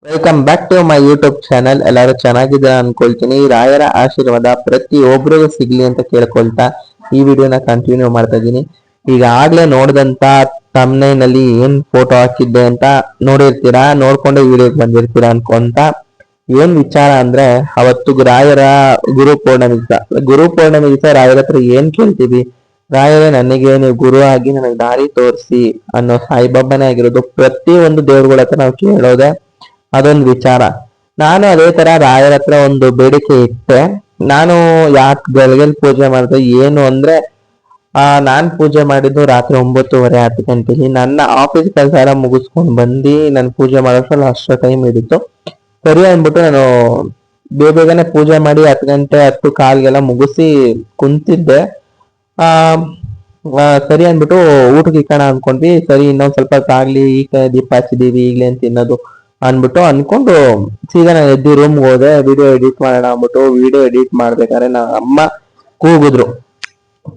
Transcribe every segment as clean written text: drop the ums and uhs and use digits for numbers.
Welcome back to my YouTube channel. ಎಲ್ಲರೂ ಚೆನ್ನಾಗಿದ್ದೀರಾ ಅನ್ಕೊಳ್ತೀನಿ. ರಾಯರ ಆಶೀರ್ವಾದ ಪ್ರತಿಯೊಬ್ಬರಿಗೂ ಸಿಗ್ಲಿ ಅಂತ ಕೇಳ್ಕೊಳ್ತಾ ಈ ವಿಡಿಯೋನ ಕಂಟಿನ್ಯೂ ಮಾಡ್ತಾ ಇದ್ದೀನಿ. ಈಗ ಆಗ್ಲೇ ನೋಡಿದಂತ ತಮ್ನೈಲ್ ನಲ್ಲಿ ಏನ್ ಫೋಟೋ ಹಾಕಿದ್ದೆ ಅಂತ ನೋಡಿರ್ತೀರಾ, ನೋಡ್ಕೊಂಡೆ ವಿಡಿಯೋಗೆ ಬಂದಿರ್ತೀರಾ ಅನ್ಕೊಂತ. ಏನ್ ವಿಚಾರ ಅಂದ್ರೆ, ಅವತ್ತು ರಾಯರ ಗುರು ಪೌರ್ಣಮಿ ದಿವಸ ರಾಯರ ಹತ್ರ ಏನ್ ಕೇಳ್ತೀವಿ, ರಾಯರೇ ನನಗೆ ನೀವು ಗುರು ಆಗಿ ನನಗೆ ದಾರಿ ತೋರಿಸಿ ಅನ್ನೋ ಸಾಯಿಬಾಬಾನೇ ಆಗಿರೋದು. ಪ್ರತಿ ಒಂದು ದೇವ್ರಗಳ ಹತ್ರ ನಾವು ಕೇಳೋದೆ ಅದೊಂದು ವಿಚಾರ. ನಾನು ಅದೇ ತರ ರಾಯರ ಹತ್ರ ಒಂದು ಬೇಡಿಕೆ ಇಟ್ಟೆ. ನಾನು ಯಾಕೆ ಬೆಳಗ್ಗೆ ಪೂಜೆ ಮಾಡಿದೆ ಏನು ಅಂದ್ರೆ, ನಾನ್ ಪೂಜೆ ಮಾಡಿದ್ದು ರಾತ್ರಿ 9:30 10 ಗಂಟೆಗೆ. ನನ್ನ ಆಫೀಸ್ ಕೆಲಸ ಎಲ್ಲ ಮುಗಿಸ್ಕೊಂಡು ಬಂದು ನಾನು ಪೂಜೆ ಮಾಡೋಷ್ಟ್ರಲ್ಲಿ ಅಷ್ಟು ಟೈಮ್ ಹಿಡಿತು. ಸರಿ ಅಂದ್ಬಿಟ್ಟು ನಾನು ಬೇಗನೆ ಪೂಜೆ ಮಾಡಿ 10 ಗಂಟೆ 10 ಕಾಲ್ಗೆಲ್ಲ ಮುಗಿಸಿ ಕುಂತಿದ್ದೆ. ಆ ಸರಿ ಅಂದ್ಬಿಟ್ಟು ಊಟಕ್ಕೆ ಇಕ್ಕೋಣ ಅನ್ಕೊಂಡ್ವಿ. ಸರಿ ಇನ್ನೊಂದ್ ಸ್ವಲ್ಪ ಆಗ್ಲಿ, ಈಗ ದೀಪ ಹಚ್ಚಿದೀವಿ ಈಗ್ಲೇ ತಿನ್ನೋದು ಅನ್ಬಿಟ್ಟು ಅನ್ಕೊಂಡು ಸೀದಾ ನಾನು ಎದ್ದು ರೂಮ್ಗೆ ಹೋದೆ. ವಿಡಿಯೋ ಎಡಿಟ್ ಮಾಡೋಣ ಅಂದ್ಬಿಟ್ಟು ವಿಡಿಯೋ ಎಡಿಟ್ ಮಾಡ್ಬೇಕಾದ್ರೆ ನಮ್ಮ ಅಮ್ಮ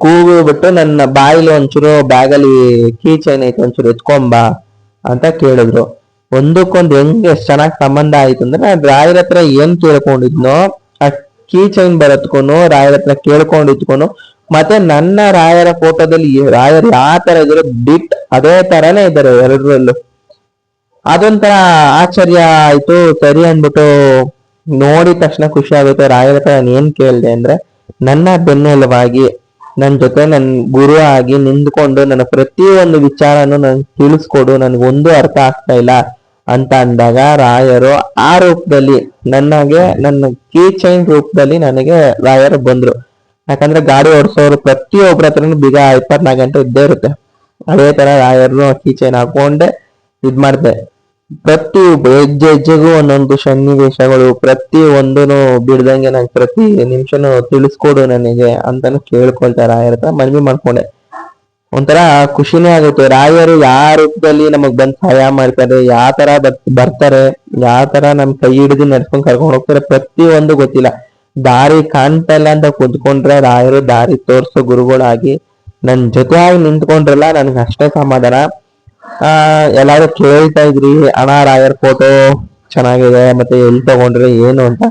ಕೂಗುಬಿಟ್ಟು ನನ್ನ ಬಾಯಿಲಿ ಒಂಚೂರು ಬ್ಯಾಗಲ್ಲಿ ಕೀ ಚೈನ್ ಐತೆ ಒಂಚೂರು ಎತ್ಕೊಂಬಾ ಅಂತ ಕೇಳಿದ್ರು. ಒಂದಕ್ಕೊಂದು ಹೆಂಗ್ ಎಷ್ಟ್ ಚೆನ್ನಾಗಿ ಸಂಬಂಧ ಆಯ್ತು ಅಂದ್ರೆ, ನಾನು ರಾಯರ ಹತ್ರ ಏನ್ ಕೇಳ್ಕೊಂಡಿದ್ನೋ ಆ ಕೀ ಚೈನ್ ಬರತ್ಕೊನು ರಾಯರ ಹತ್ರ ಕೇಳ್ಕೊಂಡಿದ್ಕೊನು, ಮತ್ತೆ ನನ್ನ ರಾಯರ ಫೋಟೋದಲ್ಲಿ ರಾಯರ್ ಯಾವ ತರ ಇದ್ರು ಬಿಟ್ ಅದೇ ತರಾನೇ ಇದ್ದಾರೆ ಎರಡರಲ್ಲೂ. ಅದೊಂಥರ ಆಶ್ಚರ್ಯ ಆಯ್ತು. ಸರಿ ಅಂದ್ಬಿಟ್ಟು ನೋಡಿದ ತಕ್ಷಣ ಖುಷಿ ಆಗುತ್ತೆ. ರಾಯರ ಹತ್ರ ನಾನು ಏನ್ ಕೇಳ್ದೆ ಅಂದ್ರೆ, ನನ್ನ ಬೆನ್ನೆಲುವಾಗಿ ನನ್ ಜೊತೆ ನನ್ ಗುರು ಆಗಿ ನಿಂತ್ಕೊಂಡು ನನ್ನ ಪ್ರತಿಯೊಂದು ವಿಚಾರನು ನನ್ಗೆ ತಿಳಿಸ್ಕೊಡು, ನನ್ಗೊಂದು ಅರ್ಥ ಆಗ್ತಾ ಇಲ್ಲ ಅಂತ ಅಂದಾಗ ರಾಯರು ಆ ರೂಪದಲ್ಲಿ ನನಗೆ ನನ್ನ ಕೀ ಚೈನ್ ರೂಪದಲ್ಲಿ ನನಗೆ ರಾಯರು ಬಂದ್ರು. ಯಾಕಂದ್ರೆ ಗಾಡಿ ಓಡಿಸೋರು ಪ್ರತಿಯೊಬ್ಬರ ಹತ್ರನು ಬೀಗ 24 ಗಂಟೆ ಇದ್ದೇ ಇರುತ್ತೆ. ಅದೇ ತರ ರಾಯರು ಕೀ ಚೈನ್ ಹಾಕೊಂಡೆ ಇದ್ ಮಾಡ್ದೆ. ಪ್ರತಿ ಹೆಜ್ಜೆ ಹೆಜ್ಜೆಗೂ ಒಂದೊಂದು ಸನ್ನಿವೇಶಗಳು ಪ್ರತಿ ಒಂದನು ಬಿಡ್ದಂಗೆ ನಂಗೆ ಪ್ರತಿ ನಿಮಿಷನು ತಿಳಿಸ್ಕೊಡು ನನಗೆ ಅಂತಾನು ಕೇಳ್ಕೊಳ್ತಾ ರಾಯರ ಹತ್ರ ಮನವಿ ಮಾಡ್ಕೊಂಡೆ. ಒಂಥರ ಖುಷಿನೇ ಆಗುತ್ತೆ. ರಾಯರು ಯಾವ ರೂಪದಲ್ಲಿ ನಮಗ್ ಬಂದ್ ಸಹಾಯ ಮಾಡ್ತಾರೆ, ಯಾವ ತರ ಬರ್ತಾರೆ, ಯಾವ ತರ ನಮ್ ಕೈ ಹಿಡಿದು ನಡ್ಸ್ಕೊಂಡ್ ಕರ್ಕೊಂಡು ಹೋಗ್ತಾರೆ, ಪ್ರತಿ ಒಂದು ಗೊತ್ತಿಲ್ಲ. ದಾರಿ ಕಾಣ್ತಾ ಇಲ್ಲ ಅಂತ ಕುತ್ಕೊಂಡ್ರೆ ರಾಯರು ದಾರಿ ತೋರ್ಸೋ ಗುರುಗಳಾಗಿ ನನ್ ಜೊತೆಯಾಗಿ ನಿಂತ್ಕೊಂಡ್ರಲ್ಲ, ನನ್ಗೆ ಅಷ್ಟೇ ಸಮಾಧಾನ. ಎಲ್ಲಾರು ಕೇಳ್ತಾ ಇದ್ರಿ, ಅಣ್ಣ ರಾಯರ್ ಫೋಟೋ ಚೆನ್ನಾಗಿದೆ ಮತ್ತೆ ಎಲ್ಲಿ ತಗೊಂಡ್ರೆ ಏನು ಅಂತ.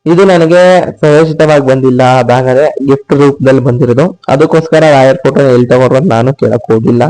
ಇದು ನನಗೆ ಸಹಜವಾಗಿ ಬಂದಿಲ್ಲ, ಅದಾಗದೆ ಗಿಫ್ಟ್ ರೂಪದಲ್ಲಿ ಬಂದಿರೋದು. ಅದಕ್ಕೋಸ್ಕರ ರಾಯರ್ ಫೋಟೋ ಎಲ್ಲಿ ತಗೊಂಡ್ರು ನಾನು ಕೇಳಕ್ ಹೋಗಿಲ್ಲ.